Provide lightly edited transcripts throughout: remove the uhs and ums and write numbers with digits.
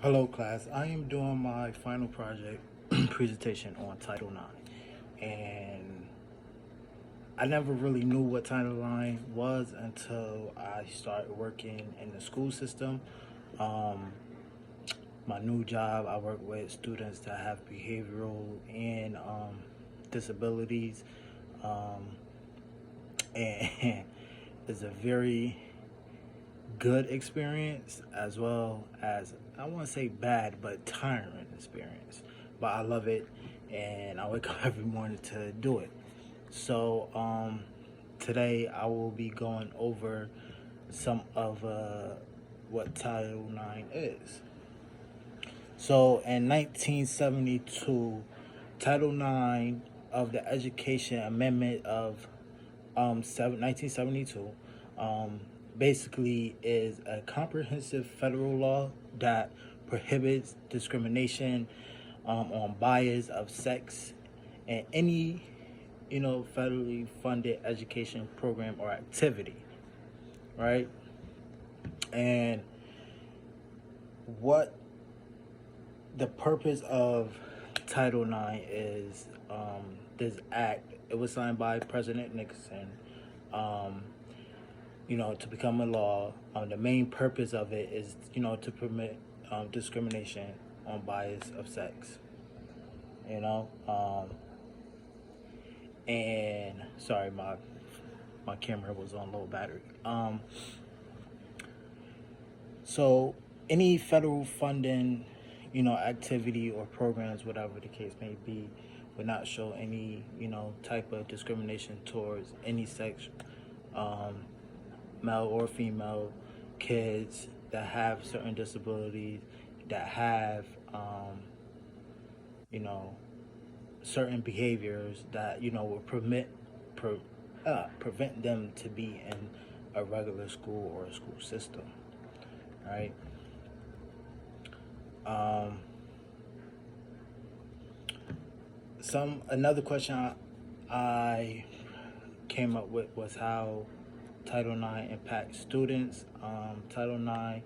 Hello, class. I am doing my final project presentation on Title IX, and I never really knew what Title IX was until I started working in the school system. Um, my new job, I work with students that have behavioral and disabilities, um, and it's a very good experience as well as I want to say bad, but tiring experience. But I love it, and I wake up every morning to do it. So today I will be going over some of what Title IX is. So in 1972, Title IX of the Education Amendment of 1972 um, basically is a comprehensive federal law that prohibits discrimination on bias of sex in any federally funded education program or activity, right? And what the purpose of Title IX is, this act, it was signed by President Nixon, um, to become a law. The main purpose of it is, to permit discrimination on bias of sex, you know. And sorry, my camera was on low battery. So any federal funding, activity or programs, whatever the case may be, would not show any, type of discrimination towards any sex, um, male or female, kids that have certain disabilities, that have, you know, certain behaviors that, will prevent them to be in a regular school or a school system, right? Um, another question I came up with was how Title IX impacts students. Title IX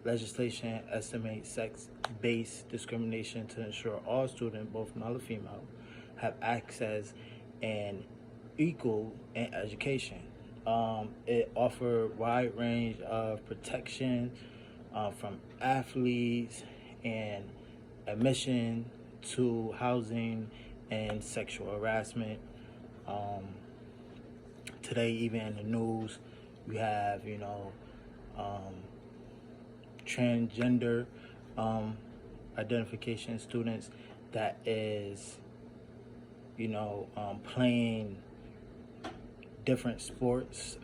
legislation estimates sex-based discrimination to ensure all students, both male and female, have access and equal in education. It offered wide range of protection from athletes and admission to housing and sexual harassment. Um, Today, even in the news, we have um, transgender um, identification students that is playing different sports,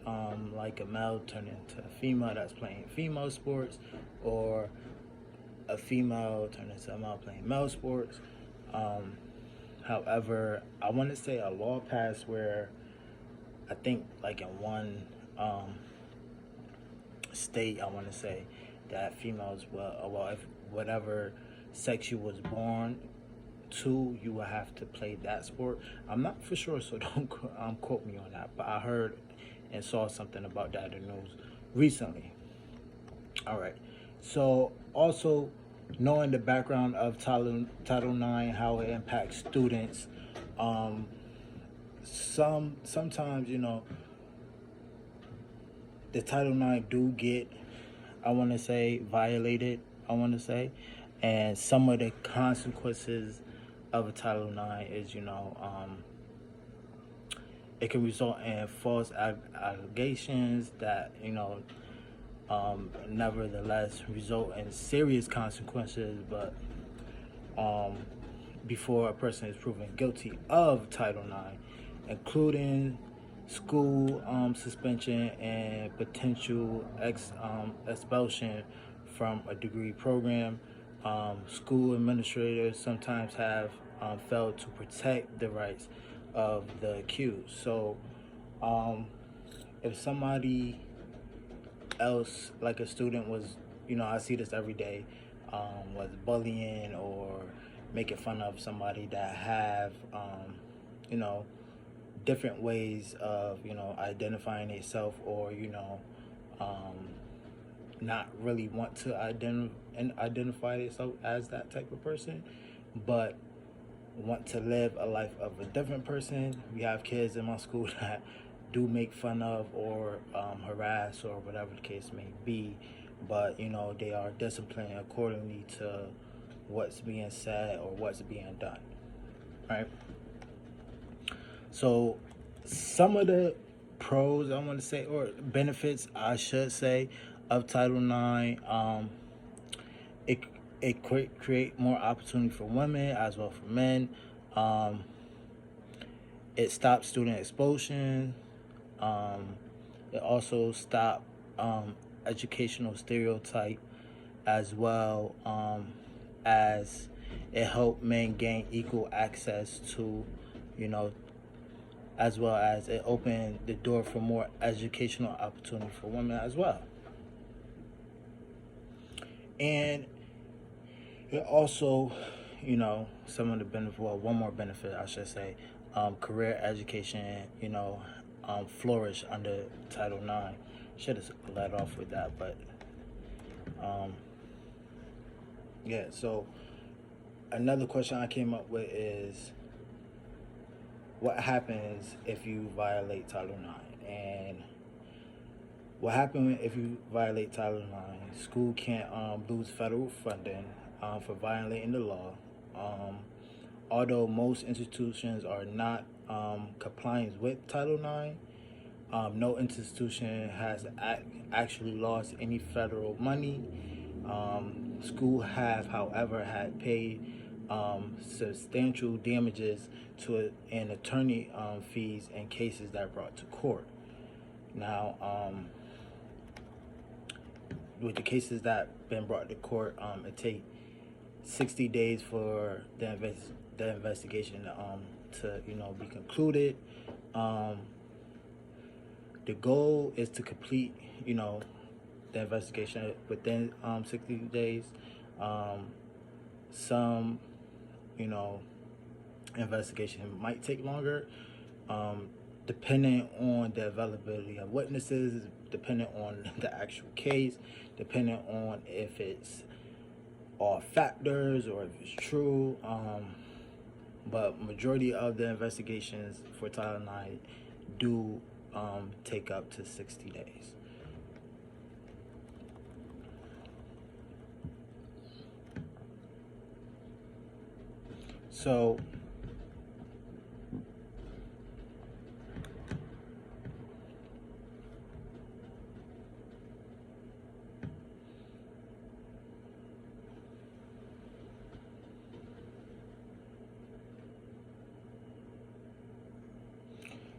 like a male turning into a female that's playing female sports, or a female turning into a male playing male sports. Um, However, I want to say a law passed where I think like in one um, state, I want to say that females well, if whatever sex you was born to, you will have to play that sport. I'm not for sure, so don't quote me on that. But I heard and saw something about that in the news recently. All right. So also knowing the background of Title IX, how it impacts students. Um, sometimes the Title IX do get, I want to say, violated. I want to say, and some of the consequences of a Title IX is it can result in false allegations that nevertheless result in serious consequences, but um, before a person is proven guilty of Title IX, including school suspension and potential expulsion from a degree program. School administrators sometimes have failed to protect the rights of the accused. So, um, if somebody else, like a student, was, I see this every day, was bullying or making fun of somebody that have, you know, different ways of, identifying itself, or, um, not really want to identify themselves as that type of person, but want to live a life of a different person. We have kids in my school that do make fun of or harass or whatever the case may be, but they are disciplined accordingly to what's being said or what's being done, right? So some of the pros I want to say, or benefits I should say, of Title IX, it create more opportunity for women as well for men. Um, it stops student expulsion. Um, it also stopped educational stereotype, as well as it helped men gain equal access to, you know, as well as it opened the door for more educational opportunity for women as well. And it also, some of the benefit, well, one more benefit, I should say, career education, flourish under Title IX. Should have led off with that, but um, yeah. So another question I came up with is, what happens if you violate Title IX? And what happens if you violate Title IX? School can't lose federal funding for violating the law. Um, Although most institutions are not compliant with Title IX, no institution has actually lost any federal money. School have, however, had paid substantial damages to an attorney fees in cases that are brought to court. Now, with the cases that been brought to court, it take 60 days for the investigation to be concluded. Um, the goal is to complete the investigation within 60 days. Some you know investigation might take longer, um, depending on the availability of witnesses, depending on the actual case, depending on if it's all factors or if it's true. But majority of the investigations for Title IX do take up to 60 days. So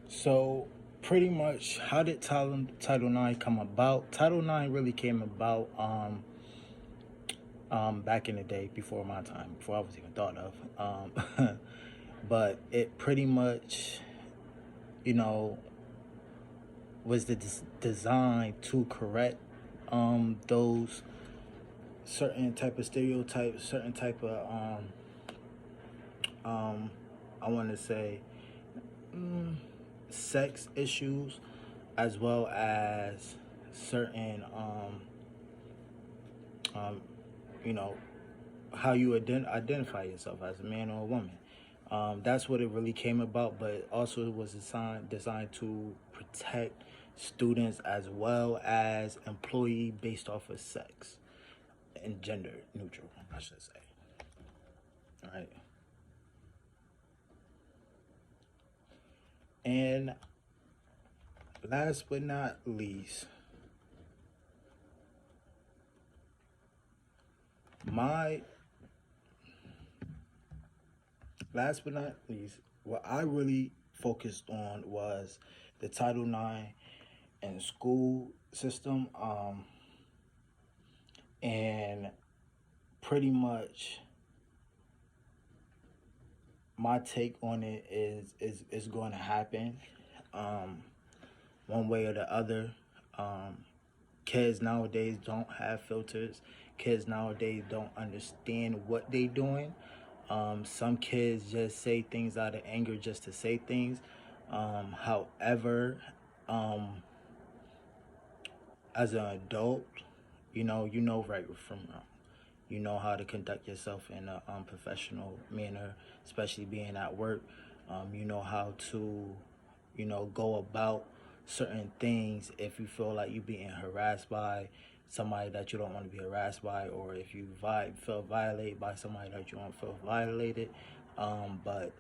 So pretty much, how did Title IX come about? Title IX really came about back in the day, before my time, before I was even thought of. But it pretty much, you know, was the design to correct those certain type of stereotypes, certain type of I want to say sex issues, as well as certain you know how you identify yourself as a man or a woman. That's what it really came about, but also it was designed to protect students as well as employee based off of sex and gender neutral, I should say. All right. And last but not least, my last but not least, what I really focused on was the Title IX and school system, and pretty much my take on it is going to happen, one way or the other. Kids nowadays don't have filters. Kids nowadays don't understand what they doing. Some kids just say things out of anger just to say things. However, as an adult, you know right from wrong. You know how to conduct yourself in a professional manner, especially being at work. You know how to, go about certain things if you feel like you're being harassed by somebody that you don't want to be harassed by, or if you feel violated by somebody that you don't feel violated. But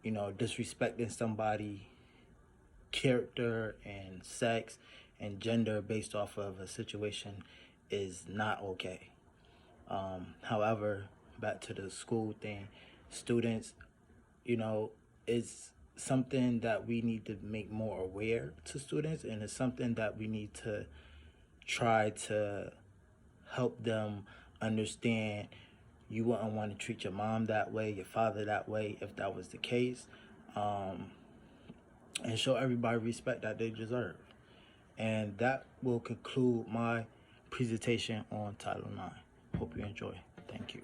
disrespecting somebody character and sex and gender based off of a situation is not okay. However, back to the school thing, students, it's something that we need to make more aware to students, and it's something that we need to try to help them understand. You wouldn't want to treat your mom that way, your father that way, if that was the case, and show everybody respect that they deserve. And that will conclude my presentation on Title IX. Hope you enjoy. Thank you.